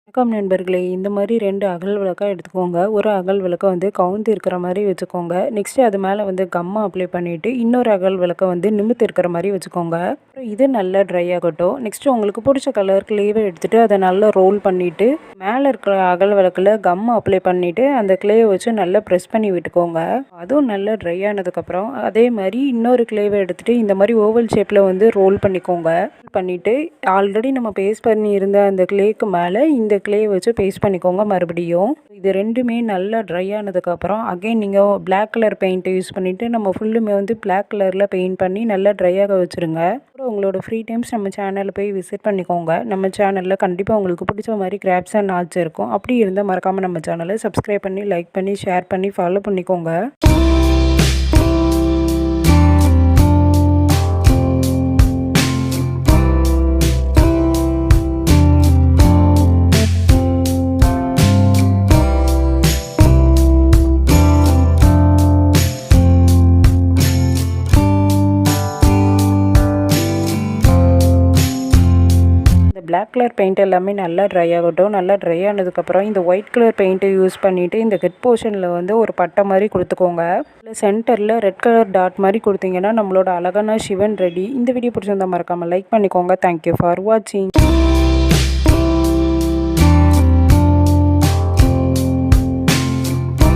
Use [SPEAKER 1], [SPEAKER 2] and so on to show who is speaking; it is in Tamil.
[SPEAKER 1] வணக்கம் நண்பர்களே, இந்த மாதிரி 2 அகல் விளக்கா எடுத்துக்கோங்க. ஒரு அகல் விளக்க வந்து கவுந்து இருக்கிற மாதிரி வச்சுக்கோங்க. நெக்ஸ்ட்டு அது மேலே வந்து கம்மை அப்ளை பண்ணிவிட்டு இன்னொரு அகல் விளக்க வந்து நிமிர்த்து இருக்கிற மாதிரி வச்சுக்கோங்க. அப்புறம் இது நல்லா ட்ரை ஆகட்டும். நெக்ஸ்ட்டு உங்களுக்கு பிடிச்ச கலர் கிளேவை எடுத்துகிட்டு அதை நல்லா ரோல் பண்ணிவிட்டு மேலே இருக்கிற அகல் விளக்கில் கம்மை அப்ளை பண்ணிவிட்டு அந்த கிளேவை வச்சு நல்லா ப்ரெஸ் பண்ணி விட்டுக்கோங்க. அதுவும் நல்லா ட்ரை ஆனதுக்கப்புறம் அதே மாதிரி இன்னொரு கிளேவை எடுத்துகிட்டு இந்த மாதிரி ஓவல் ஷேப்பில் வந்து ரோல் பண்ணிக்கோங்க. பண்ணிவிட்டு ஆல்ரெடி நம்ம பேஸ்ட் பண்ணி இருந்த அந்த கிளேக்கு மேலே இந்த கிளே வச்சு பேஸ்ட் பண்ணிக்கோங்க. மறுபடியும் இது ரெண்டுமே நல்லா ட்ரை ஆனதுக்கப்புறம் அகைன் நீங்கள் பிளாக் கலர் பெயிண்ட்டை யூஸ் பண்ணிவிட்டு நம்ம ஃபுல்லுமே வந்து பிளாக் கலரில் பெயிண்ட் பண்ணி நல்லா ட்ரை ஆக வச்சுருங்க. அப்புறம் உங்களோட ஃப்ரீ டைம்ஸ் நம்ம சேனலில் போய் விசிட் பண்ணிக்கோங்க. நம்ம சேனலில் கண்டிப்பாக உங்களுக்கு பிடிச்ச மாதிரி கிராஃப்ட்ஸ் அண்ட் ஆர்ட்ஸ் இருக்கும். அப்படி இருந்தால் மறக்காமல் நம்ம சேனலை சப்ஸ்கிரைப் பண்ணி லைக் பண்ணி ஷேர் பண்ணி ஃபாலோ பண்ணிக்கோங்க. பிளாக் கலர் பெயிண்ட் எல்லாமே நல்லா ட்ரை ஆகட்டும். நல்லா ட்ரை ஆனதுக்கப்புறம் இந்த ஒயிட் கலர் பெயிண்ட்டை யூஸ் பண்ணிவிட்டு இந்த ஹெட் போர்ஷனில் வந்து ஒரு பட்டை மாதிரி கொடுத்துக்கோங்க. இல்லை சென்டரில் ரெட் கலர் டாட் மாதிரி கொடுத்தீங்கன்னா நம்மளோட அழகான சிவன் ரெடி. இந்த வீடியோ பிடிச்சிருந்தா மறக்காமல் லைக் பண்ணிக்கோங்க. தேங்க்யூ ஃபார் வாட்சிங்.